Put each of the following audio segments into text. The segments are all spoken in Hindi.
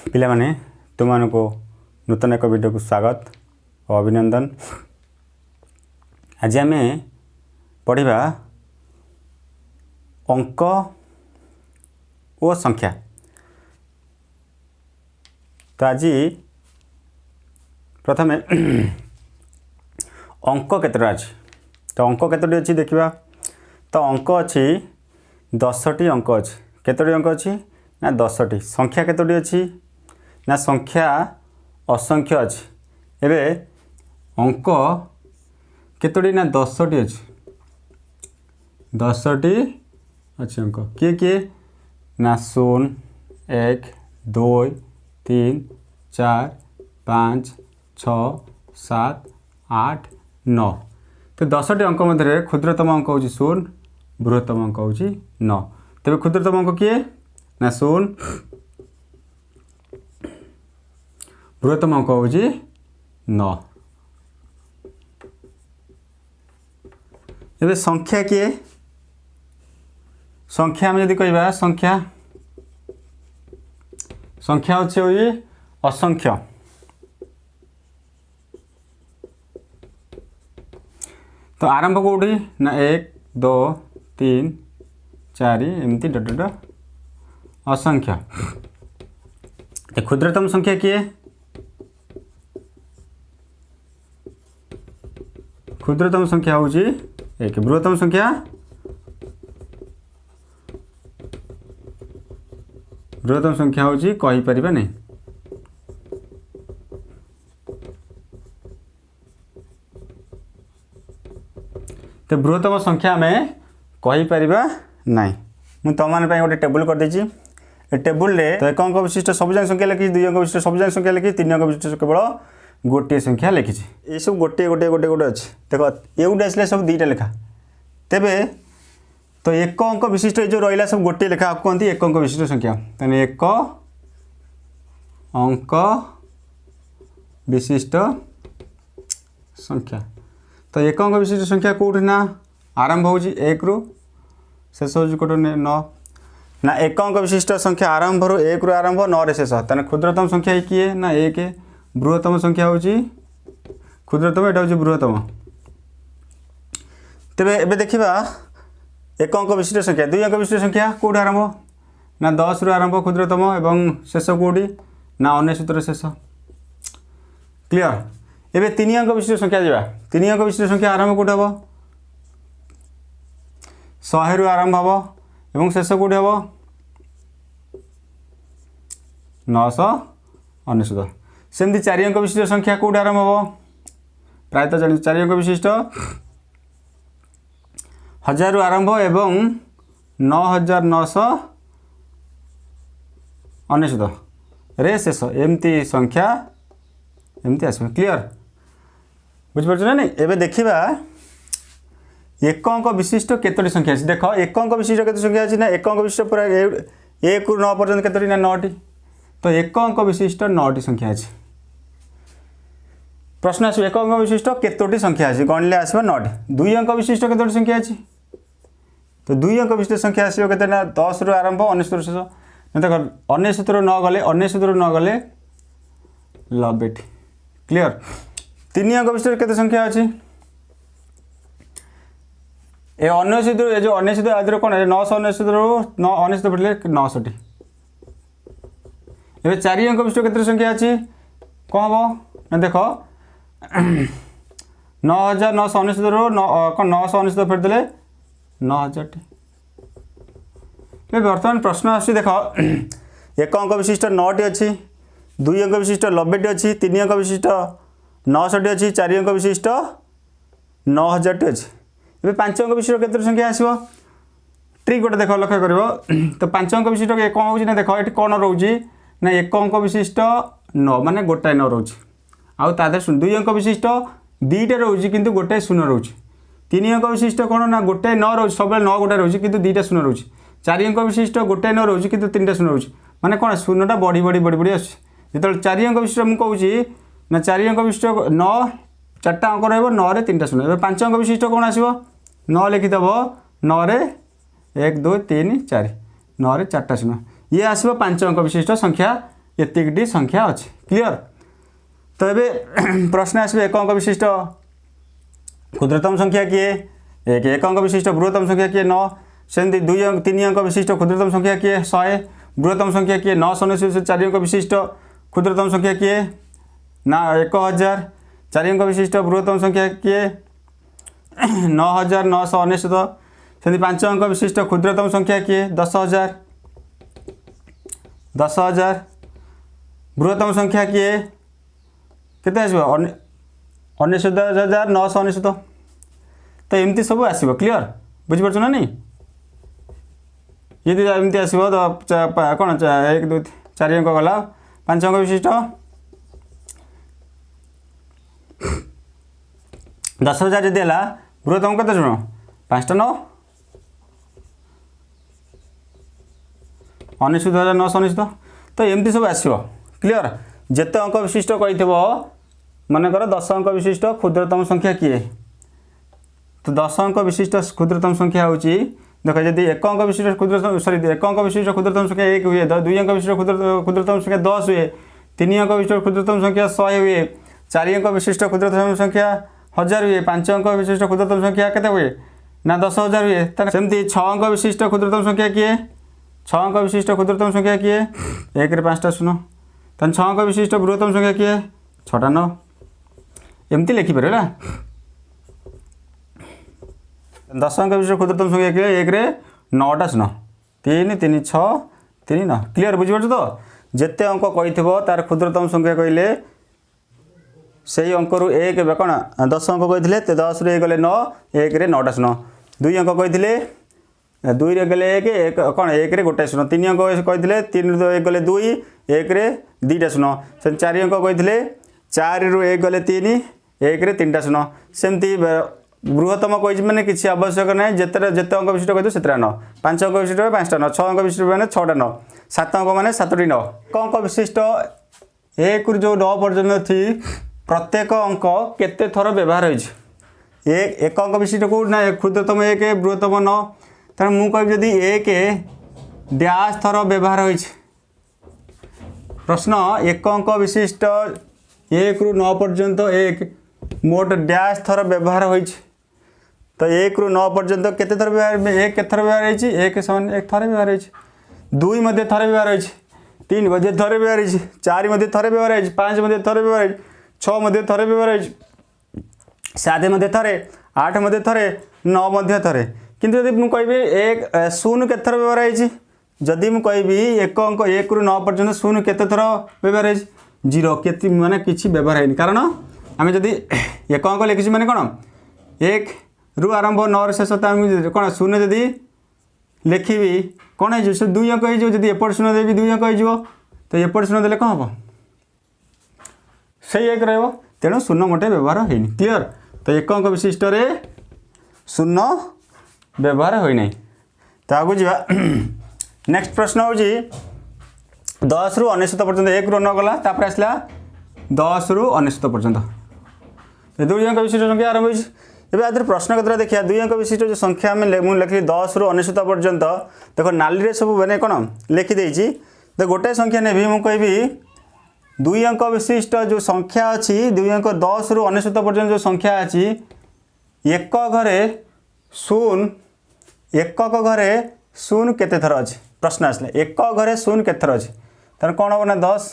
पिला माने तुमको नूतन एक वीडियो को स्वागत और अभिनंदन। आज आम पढ़ा अंक और संख्या। तो आज प्रथम अंक केतटा अच्छी, तो अंक केतोटी अच्छी देखा। तो अंक अच्छी 10टी अंक अच्छी। केतोटी अंक अच्छी ना 10टी। संख्या केतोटी अच्छी ना संख्या असंख्य अच्छी। एबे अंक केतोटी ना 10टी अच्छी। 10टी अच्छी अंक किए किए ना 0 1 2 3 4 5 6 7 8 9। तो 10टी अंक मध्य क्षुद्रतम अंक हूँ 0, बृहत्तम अंक हूँ 9। तेज क्षुद्रतम अंक किए ना 0, बृहत्तम अंक हूँ 9। एबे संख्या किए, संख्या आम जदि कहवा संख्या संख्या अच्छे हुई असंख्य। तो आरंभ कौटी ना 1 2 3 4 एमती डट डट असंख्य। क्षुद्रतम संख्या किए, क्षुद्रतम संख्या हूँ 1। बृहत्तम संख्या, बृहत्तम संख्या हूँ कहीपर नहीं। तो बृहत्तम संख्या आम कहीपर ना। मुझे तुम मैंने गोटे टेबुल कर देची। ए टेबुल रे तो 1 अंक विशिष्ट सबुजाक संख्या लिखी, 2 अंक विशिष्ट सबुजाक संख्या लिखी, 3 अंक विशिष्ट केवल गोटे संख्या लिखी। ये सब गोटे गोटे गोटे गोटे अच्छे। देख ये गोटे आसले सब 2टा लेखा। तेबे तो 1 अंक विशिष्ट जो रहा सब गोटे लेखा कहते 1 अंक विशिष्ट संख्या। तेने 1 अंक विशिष्ट संख्या। तो 1 अंक विशिष्ट संख्या कौटी ना आरंभ हो 1 रु शेष हो कौट 9 ना। 1 अंक विशिष्ट संख्या आरंभ रू 1 रु आरंभ 9 रे शेष। तेना क्षुद्रतम संख्या किए ना 1, बृहत्तम संख्या हूँ क्षुद्रतम, एटा हूँ बृहत्तम। तेबे एबे देखिबा 1 अंक विशिष्ट संख्या 2 अंक विशिष्ट संख्या कौट आरंभ ना 10 रु आरंभ क्षुद्रतम एवं शेष कौटी ना 19 रे शेष। क्लियर। एबे 3 अंक विशिष्ट संख्या जावा। 3 अंक विशिष्ट संख्या आरंभ कौट हम 100 रु आरंभ हम एवं शेष कौट हम 919। सेमती 4 अंक विशिष्ट संख्या कौट आरंभ हम प्रायतः जान 4 अंक विशिष्ट 1000 रु आरंभ एवं 9919 रे शेष। एमती संख्या एमती आस। क्लियर बुझिपार ना नहीं। एबे देखिबा 1 अंक विशिष्ट केतोटी संख्या अच्छी। देख 1 अंक विशिष्ट केतोटी संख्या अच्छी ना 1 अंक विशिष्ट पूरा 1 रु 9 पर्यंत केतोटी ना 9टी। तो 1 अंक विशिष्ट 9टी संख्या अच्छी। प्रश्न आस 1 अंक विशिष्ट केतोटी संख्या अच्छी गणिले आसो 9टी। 2 अंक विशिष्ट केतोटी संख्या अच्छी। तो 2 अंक विशिष्ट संख्या आसो केते ना 10 रु आरंभ 19 रु शेष। देख 19 रु 9 गले 19 रु 9 गले 90। क्लियर। 3 अंक विशिष्ट केते संख्या अच्छी ए 19 रु जो 19 आदि कौन 919 रु 19 पड़े 900टी। ए 4 अंक विशिष्ट केते संख्या अच्छी कौन हम ना देख 9919 रु 919 फेरदे 9000टी। बर्तमान प्रश्न आस देख 1 अंक विशिष्ट 9टी अच्छी, 2 अंक विशिष्ट 90टी अच्छी, 3 अंक विशिष्ट 900टी अच्छी, 4 अंक विशिष्ट 9000टी अच्छी। ये 5 अंक विशिष्ट केतोटी संख्या आसो ट्रिक गोटे देख लक्ष्य कर। तो 5 अंक विशिष्ट कौन हो देख ये कौन रोचे ना 1 अंक विशिष्ट 9 माने गोटाए 9 रोचे। आउ तादर 2 अंक विशिष्ट 2टा रोचे किंतु गोटाए 0 रोचे। 3 अंक विशिष्ट कौन ना गोटाए 9 रोचे सब 9 गोटाए रोचे किंतु 2टा 0 रोचे। 4 अंक विशिष्ट गोटाए 9 रोचे किंतु 3टा 0 रोचे। माने कौन 0टा बढ़ी बढ़ी बढ़ी बढ़ी आस। जो 4 अंक विशिष्ट मुझे कहूँ ना 4 अंक विशिष्ट 9 चार्टा अंक रहा 9 रे 3टा शून्य ए 5 अंक विशिष्ट कौन आसो 9 लिखिदेव 9 रे 1 2 3 4 9 रे 4टा शून्य ये आसो 5 अंक विशिष्ट संख्या एतिकटी संख्या अच्छी क्लियर। तो ये प्रश्न आसो 1 अंक विशिष्ट क्षुद्रतम संख्या किए 1 अंक विशिष्ट बृहत्तम संख्या किए 9 सेमती 3 अंक विशिष्ट क्षुद्रतम संख्या किए 100 बृहत्तम संख्या किए 999 4 अंक विशिष्ट क्षुद्रतम संख्या किए ना 1000 4 अंक विशिष्ट बृहत्तम संख्या किए 9999 सेमती 5 अंक विशिष्ट क्षुद्रतम संख्या किए 10000 बृहत्तम संख्या किए केते आसो 99,999 तो एमती सब आसो क्लियर बुझीपार ना नहीं ये एमती आसो कौन 1 2 4 अंक गला 5 अंक विशिष्ट 10,000 जदि है बृहत्तम कत शुण 5टा 9 99,999 तो एमती सब आसो क्लियर जिते अंक विशिष्ट कही मनकर 10 अंक विशिष्ट क्षुद्रतम संख्या किए तो 10 अंक विशिष्ट क्षुद्रतम संख्या हूँ देख जब 1 अंक विशिष्ट क्षुद्रतम 1 अंक विशिष्ट क्षुद्रतम संख्या 1 हुए 2 अंक विशिष्ट क्षुद्रतम संख्या 10 हुए 3 अंक विशिष्ट क्षुद्रतम संख्या 100 हुए 4 अंक विशिष्ट क्षुद्रतम संख्या 1000 हुए 5 अंक विशिष्ट क्षुद्रतम संख्या केते हुए ना 10,000 हुए सेमती 6 अंक विशिष्ट क्षुद्रतम संख्या किए 6 अंक विशिष्ट क्षुद्रतम संख्या किए 1 रे 5टा शून्य तेन 6 अंक विशिष्ट बृहत्तम संख्या किए 6टा 9 एमती लिखिपर है 10 अंक विशिष्ट क्षुद्रतम संख्या किए 1 रे 9टा शून्य 3 3 6 3 9 क्लियर बुझीपार तो जिते अंक कही तार क्षुद्रतम संख्या कहले से अंक रु 1 कौन 10 अंक कही 10 रु 1 गले 9 1 रे 9टा शून्य 2 अंक कही 2 रे गले 1 कौन 1 रे 1टा शून्य 3 अंक कही 3 रु 1 गले 2 1 रे 2टा शून्य से 4 अंक कही 4 रु 1 गले 3 1 रे 3टा शून्य सेमती बृहत्तम कही मैंने किसी आवश्यक ना जिते जिते अंक विशिष्ट कही से 9 5 अंक विशिष्ट 5टा 9 6 अंक विशिष्ट मैंने 6टा 9 7 अंक मैंने 7टी 9 अंक विशिष्ट 1 रु जो 9 पर्यटन थी प्रत्येक अंक केते थर व्यवहार होइछ एक अंक विशिष्ट को ना क्षुद्रतम 1 बृहत्तम 9 तेणु मुझे कह जदि 1 डैश थर व्यवहार होइछ प्रश्न 1 अंक विशिष्ट 1 रु 9 पर्यंत 1 मोट डैश थर व्यवहार होइछ तो 1 रु 9 पर्यंत केते थर व्यवहार 1 केते थर व्यवहार होइछ 1 समान 1 थर व्यवहार होइछ 2 मध्ये थर व्यवहार होइछ 3 मध्ये थर व्यवहार होइछ 4 मध्ये थर व्यवहार होइछ 5 मध्ये थर व्यवहार होइछ 6 मध्ये थर व्यवहार होइछ 7 मध्ये थरे 8 मध्ये थरे 9 मध्ये थरे किंतु यदि मु कहबी 1 शून्य केते थर व्यवहार होइछ जदि मु कहबी 1 अंक 1 रु 9 पर्यंत शून्य केते थर व्यवहार होइछ 0 केते माने किछि व्यवहार हैनी कारण आमे जदि 1 अंक लिखिछि माने कोन 1 रु आरंभ 9 रे शेष कोन शून्य जदि लिखिबी कोन है जो 2 अंक है जो जदि एपट शून्य देबी 2 अंक है तो एपट शून्य देले कोन हबो सही 1 रहबो तेणु शून्य मोटे व्यवहार हैनी क्लियर तो 1 अंक विशिष्ट रे शून्य व्यवहार होई नै तो आगु जीवा नेक्स्ट प्रश्न होजी 10 रु 99 पर्यंत 1 रु 9 गला तापर आसला 10 रु 99 पर्यंत ये 2 अंक विशिष्ट संख्या आरंभ होइछ एबे आदर प्रश्न कतरा देखिया 2 अंक विशिष्ट जो संख्या में लिखली 10 रु 99 पर्यंत देखो नाली रे सब माने कोन लिखि देइछि तो गोटे संख्या नेबी मु कहबी 2 अंक विशिष्ट जो संख्या अच्छी 2 अंक 10 रु 99 पर्यंत जो संख्या अच्छी एक घरे शून्य एकक घरे शून्य केते थर अच्छी प्रश्न आसले एक घरे शून्य केते थर अच्छी तर कौन हम ना 10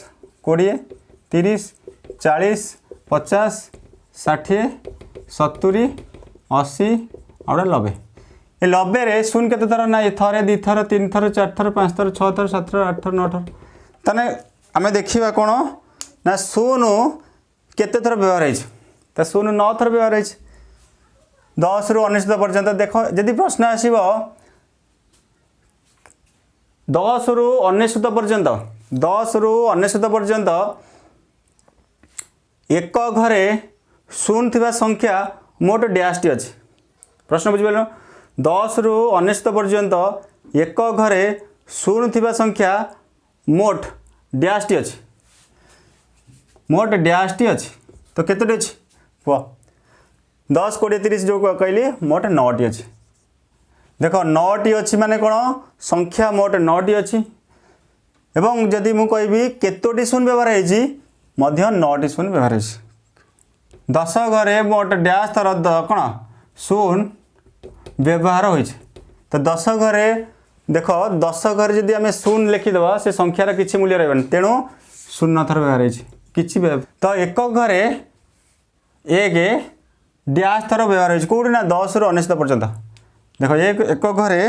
20 30 40 50 60 70 80 और 90 ये 90 रे शून्य केते थर ना थरे 2 थर 3 थर 4 थर 5 थर 6 थर 7 थर 8 थर 9 थर तने आमे देखिबा कोन ना शून्य केते थर व्यवहार होइछ त शून्य 9 थर व्यवहार होइछ 10 रु 99 पर्यंत देखो जदि प्रश्न आसीबो 10 रु 99 पर्यंत 10 रु 99 पर्यंत एक घरे शून्य थिबा संख्या मोट डैश टी अछि प्रश्न बुझि पालो 10 रु 99 पर्यंत एक घरे शून्य थिबा संख्या मोट डैश टी अछि मोट डैश टी अछि तो केते अछि 10 20 30 जो कहली मोट 9टी अच्छी देख 9टी अच्छी माने कौन संख्या मोट 9टी अच्छी एवं जदि मु कहबी केतोटी शून्य व्यवहार होती 9टी शून्य व्यवहार होती 10 घरे मोट डैश थर कौन शून्य व्यवहार हो तो 10 घरे देख 10 घरे जदि आम शून्य लिखिदेव से संख्यार किसी मूल्य रही तेणु शून्य थर व्यवहार होती तो एक घरे एक डैश थर व्यवहार होती कौटी ना 10 रु 19 पर्यंत देख एक घरे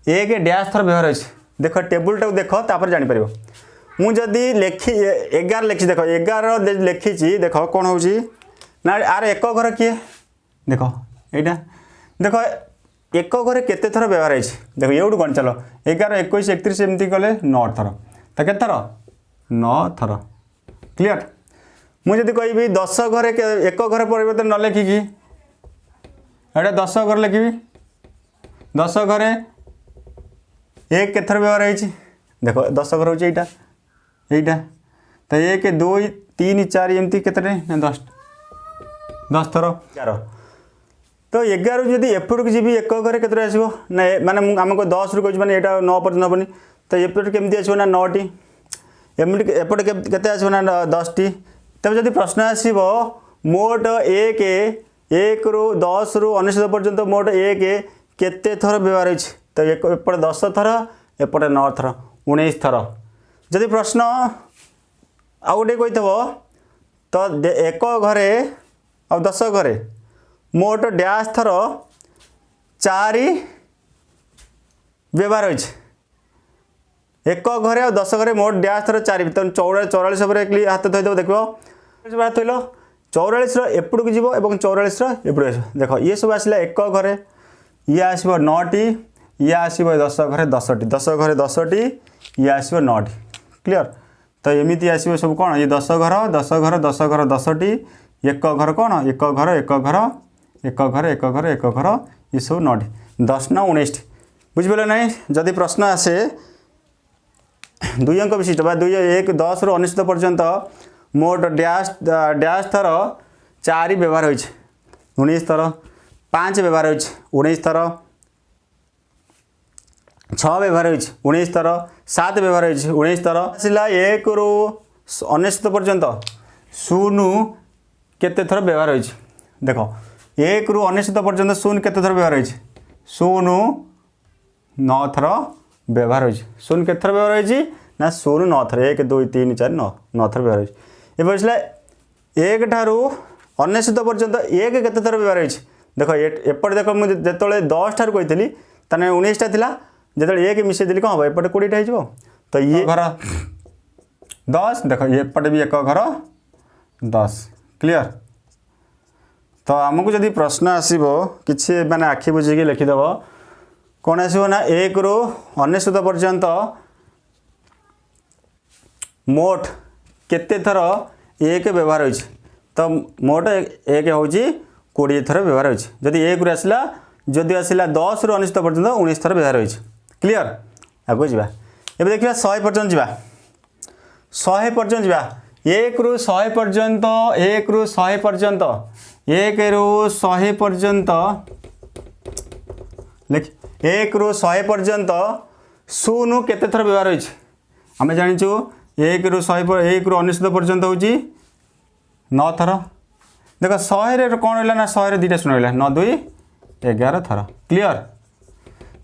एक डैश थर व्यवहार होती देख टेबुल टाक देख तापर जापर मुझे लिखी 11 लिखी देख 11 लिखी देख कौन हो ना आर एक घर किए देख यहाँ देख एक घरे केते थर व्यवहार होती देख ये गण चलो 11 21 31 एमती कले 9 थर तो के थर 9 थर क्लीयर मुझे कहि 10 घरे एक घर परिवर्तन न लिखिकी एटा 10 घर लिखी 10 घरे एक के थर व्यवहार होती देख 10 घर हूँ यहाँ तो 1 2 3 4 एमती के 10 थर 11 तो 11 जदि एपट को जी एक घरे के आसो ना माने आमको 10 रु कहूँ मैंने यहाँ 9 पर्यटन हेनी तो एपट केमती आसो ना 9टी एपट के आसो ना 10टी तब जब प्रश्न आसब मोट एक रु 10 रु 19 पर्यंत मोट एक केते थर व्यवहार होती तो एपट 10 थर एपट 9 थर 19 थर जदि प्रश्न आउ गोटे कही तो एक घरे आ 10 घरे मोट डैश थर 4 व्यवहार होती एक घरे और 10 घरे मोट डैश थर 4 तो 44 हाथ धोईदेव देख हाथ धोल 44 एपट को जीव और 44 एपट आस देख ये सब आसला एक घरे ये आसब 9टी ये आसब 10 घरे 10टी 10 घरे 10टी ये आसब 9टी क्लीयर तो एमती आसब सब कौन ये 10 घर 10 घर 10 घर 10टी एक घर कौन एक घर एक घर एक घर एक घर एक घर ये सब 9टी 10 ना 19 बुझिपारे ना जदि प्रश्न आसे 2 अंक विशिष्ट 1 10 रु 19 पर्यंत मोट डैश थर 4 व्यवहार होती 19 थर 5 व्यवहार होती 19 थर 6 व्यवहार होती 19 थर 7 व्यवहार होती 19 थर आसला 1 रु 19 पर्यंत शून्य केते थर व्यवहार होती देख 1 रु 19 पर्यंत शून्य केते थर व्यवहार होती शून्य 9 थर व्यवहार होती शून्य केते थर व्यवहार होती ना शून्य 9 थर 1 2 3 4 9 थर व्यवहार होती ये बसला 1 ठारू 19 पर्यंत एक केते थर व्यवहार होती देख एपट देख मुझे जो 10 ठार कही ताने 19टा थिला जो एक मिसेदेली कौन हम एपटे 20टा हो तो ये घर 10 देख एपटे भी एक घर 10 क्लीयर तो आमको जदि प्रश्न आसब कि माने आखि बुझे लिखिदेव कौन आसब ना 1 रु 19 पर्यंत मोट केते थर एक व्यवहार होती तो मोट एक हूँ 20 थर व्यवहार होती जदि 1 रु आसला जदि आसला 10 रु 19 पर्यंत 19 थर व्यवहार होती क्लीयर आगे जा एवं देखा 100 पर्यंत जा 100 पर्यंत जा 1 रु 100 पर्यंत 1 रु 100 पर्यंत 1 रु 100 पर्यंत लिख 1 रु 100 पर्यंत शून्य केते थर व्यवहार होती आम जाचु 1 रु 100 1 रु 19 पर्यंत हूँ 9 थर देख 100 कौन रहा ना 100 2टा शून्य रहा 9 2 11 थर क्लीयर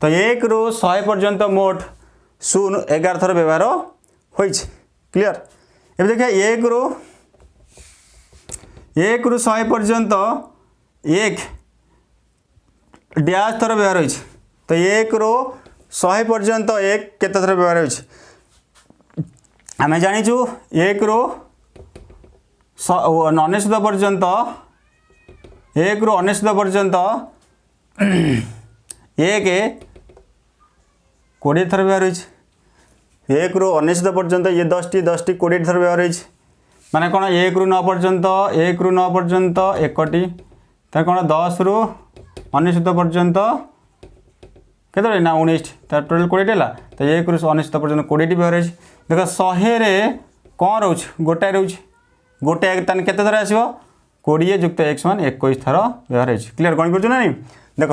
तो 1 रु 100 पर्यंत मोट शून्य 11 थर व्यवहार होती क्लीयर ए देखिए 1 रु 100 पर्यंत एक डैश थर व्यवहार होती तो 1 रु 100 पर्यंत एक केते थर व्यवहार होती आम जाचु 1 रु 19 पर्यंत 1 रु 19 पर्यंत एक 20 थर व्यवहार होती 1 रु 19 पर्यंत ये 10टी 20 थर व्यवहार होती माने कौन 1 रु 9 पर्यंत 1 रु 9 पर्यंत 1टी तो कौन 10 रु 19 पर्यंत केते ना 19 टोटाल 20 है तो 1 रु 19 पर्यंत 20टी व्यवहार होती देख 100 कौन रोच गोटाए रोच गोटाए तान केते थर आसो 20 + x = 21 थर व्यवहार हो क्लीयर गणि कर नहीं देख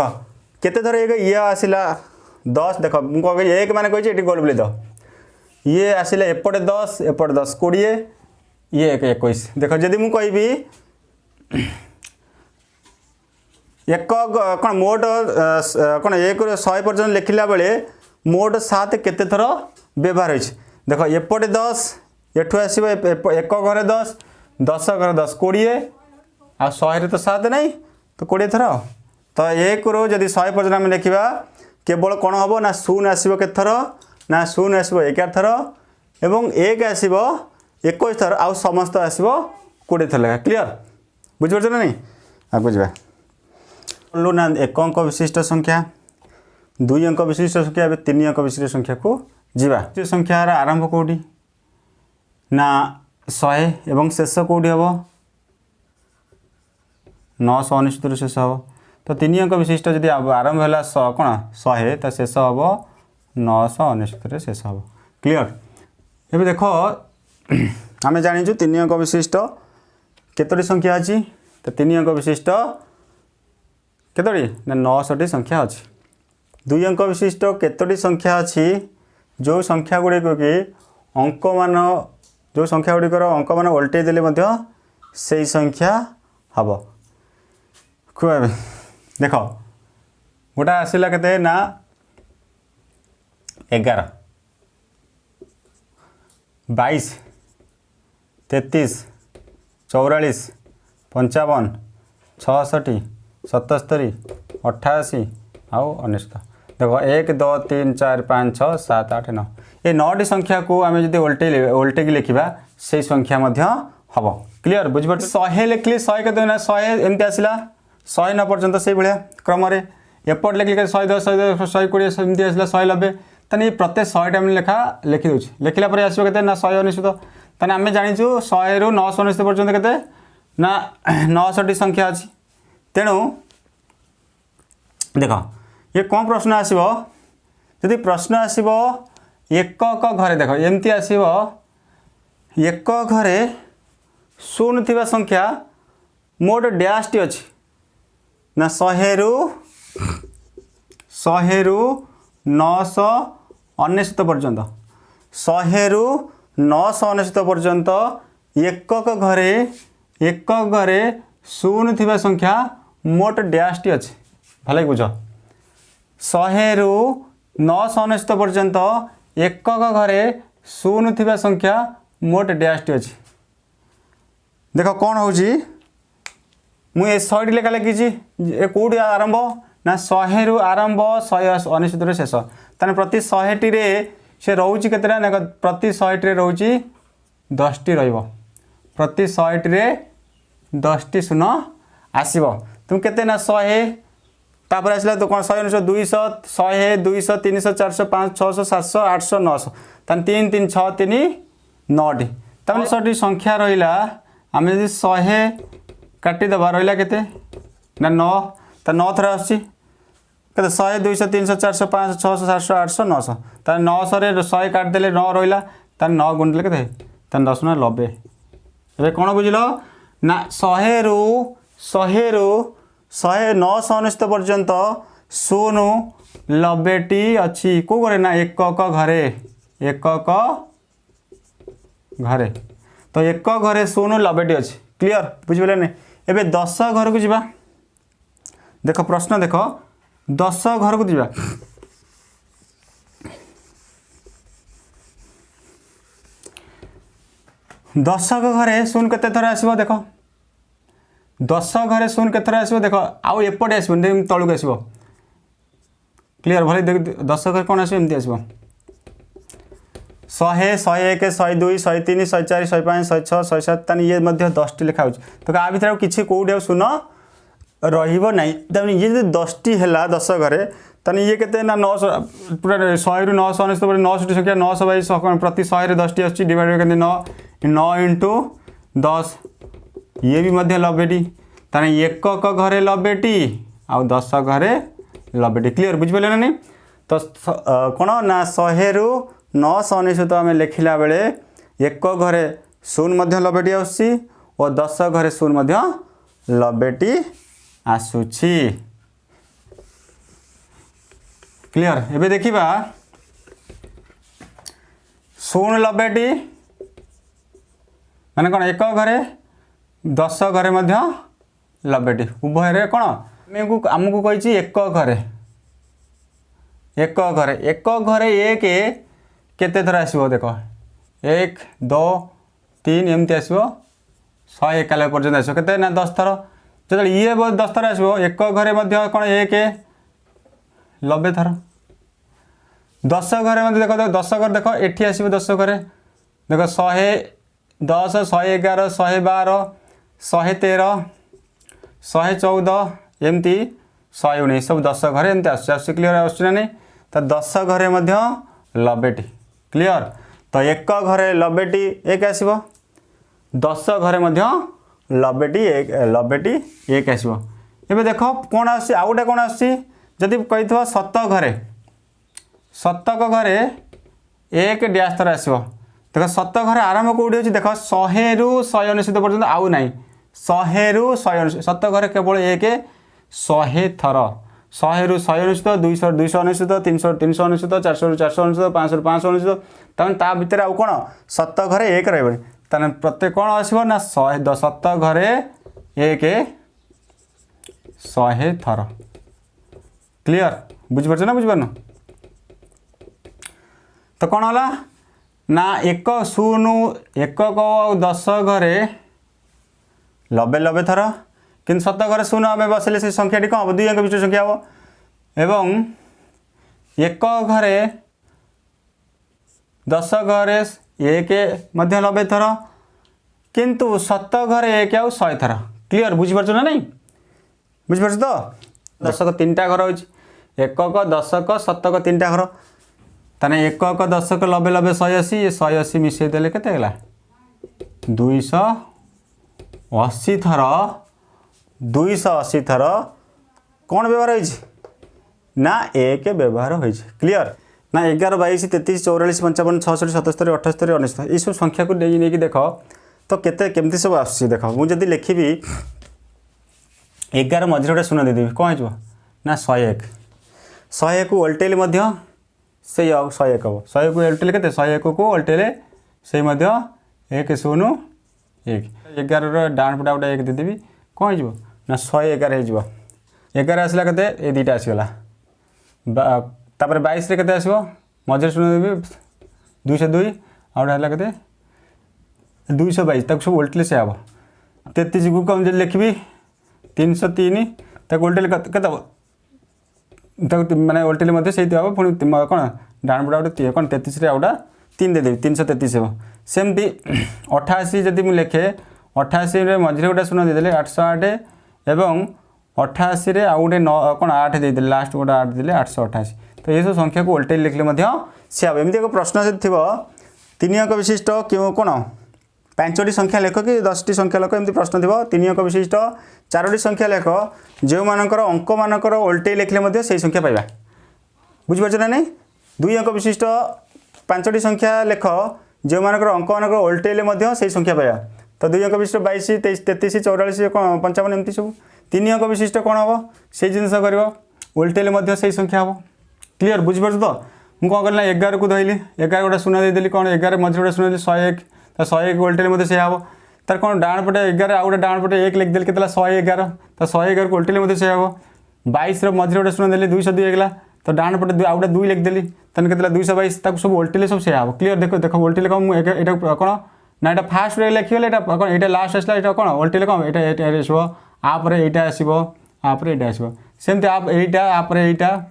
केते थर एक ये आसला 10 देख मुझे एक मैंने कही गोल बुले द ये आसला एपटे 10 एपटे 10 20 ये 21 देख जदि मुझे कहि एक कौन मोट कौन 1 ରୁ 100 पर्यंत लिखला बेले मोट 7 केते थर व्यवहार हो देख एपटे 10 एठू आसो एक घरे 10 10 घरे 10 20 आ 100 तो 7 नहीं तो 20 थर तो 1 ରୁ जदि 100 पर्यंत आम लिखा केवल कौन हम ना शून्य आसो के थर ना शून्य आसो 11 थर एवं 1 आसो 21 थर आउ समस्त आसो 20 थर लेखा क्लीयर बुझिपार ना नहीं आगे जा बोलू ना 1 अंक विशिष्ट संख्या 2 अंक विशिष्ट संख्या 3 अंक विशिष्ट संख्या को जीवा संख्यार आरंभ कौटी ना 100 एवं शेष कौटी हम 969 शेष हम तो 3 अंक विशिष्ट जब आरंभ है कौन 100 तो शेष हम 969 शेष हम क्लीयर ये देख आम जाचु 3 अंक विशिष्ट केतोटी संख्या अच्छी तो 3 अंक विशिष्ट केतोटी ना 900 संख्या अच्छी 2 अंक विशिष्ट केतोटी संख्या अच्छी जो संख्या गुड़िक कि अंक मान जो संख्या गुड़िकर अंक मान ओल्टे देले से संख्या हम खुआबे देख गोटा आसला के ना 11 22 33 44 55 66 77 88 आउ 19 देख 1 2 3 4 5 6 7 8 9 ये 9टी संख्या को आम जो ओल्टे की लिखा से संख्या हम क्लीयर बुझे 100 लिखली 100 के 100 एमती आसला 109 पर्यंत से भाया क्रम एपट लिखिले 110 120 एमती आसला 190 ताने ये प्रत्येक 100 टाइम लेखा लिखिदे लिखला आसो के ना 119 ताने आम जाचु 100 ରୁ 919 पर्यंत के ना 900टी संख्या अच्छी तेणु देख ये कौन प्रश्न आसो यदि प्रश्न आसो एक घरे देख एमती आसो एक घरे शून्य थिबा संख्या मोट डैश टी अच्छी ना 100 ରୁ 919 पर्यंत 100 ରୁ 919 पर्यंत एक घरे शून्य थिबा संख्या मोट डैश टी अच्छी भले बुझ 100 ରୁ 919 पर्यंत एक घरे शून्य थिबा संख्या मोट डैश टी अच्छी देख कौन हो मुझे 100टी लेखा लिखी कौटी आरंभ ना 100 ରୁ आरंभ 119 शेष ताने प्रति 100टी से रोचे केतटा ना प्रति 100टी रोचे 10टी प्रति 100टी 10टी शून्य आसो तुम केते ना 100 तापर आसला तो कौन 100 200 100 200 300 400 500 600 700 800 900 ताने 3 3 6 3 9टी तमें 100टी संख्या रहा आम यदि 100 काटिदेवा रहा केते ना 9 तो 9 थर आसुची 100 200 300 400 500 600 700 800 900 तार 900 रे 100 काटिदेले 9 रहा 9 गुणिले के 10.90 ए कौन बुझल ना 100 ରୁ 919 पर्यंत 90टी अच्छी कौ घरे ना एक घरे तो एक घरे 90टी अच्छी क्लीयर बुझिपारे नहीं एबे 10 घर को जीवा देख प्रश्न देख 10 घर को जीवा 10 घरे शून्य केते थर आसो देख 10 घरे शून्य केते थर आसो देख आउ एपटे आसो तलू आसो क्लीयर भले देख 10 घरे कौन आसो एमती आसो 100 101 102 103 104 105 106 107 तानी ये 10टी लिखा हो तो आ भर किसी कौटी शून्य रही तमें ये जो 10टी है 10 घरे तानी ये केते ना 900 पूरा 100 ରୁ 919 900टी संख्या 900 बाई प्रति 100 रे 10टी आछी डिवाइड करके 9 इंटू 10 ये भी 90टी तानी एक घरे 90टी आउ 10 घरे 90टी क्लीयर बुझिपारे ना नहीं तो कौन ना 100 ରୁ 919 तो आम लिखला बेले एक घरे शून्य 90टी आसी और 10 घरे शून्य 90टी आसुछि क्लियर एबे देखिबा 90टी माने कोन एक घरे 10 घरे मध्य 90टी उभय रे कोन आमको कहि एक घरे एक एक केते थर आसीबो देखो 1 2 3 एमती आसीबो 191 पर्यंत आसीबो केते ना 10 थर जदि ये 10 थर आसीबो एक घरे मध्य कोन 1 90 थर 10 घरे मध्य देखो 10 घर देखो एठी आसीबो 10 घरे देखो 110 111 112 113 114 एमती 119 सब 10 घरे एमती आसी क्लियर आसी ना नहीं तो 10 घरे मध्य 90टी क्लियर तो एक घरे 90टी एक आसीबो 10 घरे मध्य 90टी एक आसीबो एबे देखो कोन आसी आउटा कोन आसी जदि कहिथवा 7 घरे 7 घरे एक डैश थर आसीबो देखो 7 घरे आरंभ कोडी अछि देखो 100 रु 199 पर्यंत आउ नाही 100 रु 199 7 घरे केवल एक 100 थर 100 रु 199 200 299 300 399 400 रु 499 500 रु 599 तन ता भीतर आउ कोन 7 घरे एक रहबे तने प्रत्येक कोन आसीबो ना 100 7 घरे एक 100 थर क्लियर बुझ परछ ना बुझ परनो तो कौन होला ना एक शून्य एक 10 घरे 90 थर कि 7 घरे शून्य आम बसले से संख्याटी कौन हम 2 अंक विशिष्ट संख्या हम एवं एक घरे 10 घरे एक 90 थर किंतु 7 घरे एक 100 थर क्लियर बुझी परछ ना नहीं बुझी परछ तो 10 को 3टा घर होछि 1 10 7 को 3टा घर तने 1 10 को 90 90 180 ये 180 मिसई देले केते गेला 280 थर 280 थर कौन व्यवहार होइछि ना एक व्यवहार होइछि क्लियर ना 11 22 33 44 55 66 77 78 79 ये सब संख्या को नहीं देखो तो केते केमती सब आसी देखो मु जदी लिखिबी 11 मझे गोटे शून्य देदेवी कौन हो ना 101 101 को ओल्टेले मध्य से 101 हम 100 को ओल्टेले केते 101 को ओल्टेले से मध्य 1 0 1 11 डाण पटा गोटे 1 देदेवी कौन हो ना 111 हो 11 आसला केते ए दुटा आसीगला तापर 22 रे केते आसीबो मझे शून्य देबी 202 आ गोटे हला केते 222 तक सब ओल्टेले से आबो 33 को कम जे लिखबी 303 तक ओल्टेले केते माने ओल्टेले मध्य से हम पुणी कौन डाण पटा गोटे कौन 33 रे आउटा 3 दे देवी 333 हम सेमती 88 जदि मु लिखे 88 रे मझे गोटे शून्य देदेले 808 एवं 88 रे आउ गोटे कौन 8 देदेले लास्ट गोटे 8 देले 888 तो ये सब संख्या को ओल्टेले लिखले मध्य से हम एमती एक प्रश्न जदि थिबो 3 अंक विशिष्ट क्यों कौन 5टी संख्या लेख कि 10टी संख्या लेख एमती प्रश्न थी 3 अंक विशिष्ट 4टी संख्या लेख जो मानकर अंक मानकर ओल्टे लिखले मध्य से संख्या पाइबा बुझिपारछ ना नहीं 2 अंक विशिष्ट 5टी संख्या लेख जो मानकर अंक मानकर ओल्टेले मध्य से संख्या पाइबा तो 2 अंक विशिष्ट 22 23 33 44 55 एमती सब 3 अंक विशिष्ट कौन हम से जिनस कर ओल्टेले मध्य से संख्या हम क्लियर बुझिपारछ तो मुझे कौन करना 11 को धरली 11 गोटे शून्य देदेली कौन 11 मझे गोटे शून्य 101 तो 101 ओल्टेले मध्य से हम तार कौन डाण पटे 11 आउ गोटे डाण पटे 1 लिखदेली के 111 तो 111 को ओल्टेले मध्य से हम 22 मझे गोटे शून्य देली 202 होगा तो डाण पटे आउ गोटे 2 लिखदेली तन के 222 ताक सब ओल्टेले सब से हम क्लियर देखो देखो ओल्टेले कौन मुझे कौन ना यहाँ फास्ट लिखिगले कौन यहाँ लास्ट आसला यहाँ कौन ओल्टेले कौन यहाँ आसो आपर यहाँ आसो आपर यहाँ आसो सेमती यहाँ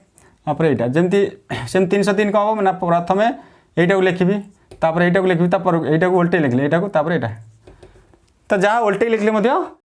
आपर यहाँ जमती सेम 303 कौन हम ना प्रथम यहाँ को लिखी तापर यहाँ को लिखी यहाँ को ओल्टे लिखले यहाँ को यहाँ तो जहाँ ओल्टे लिखले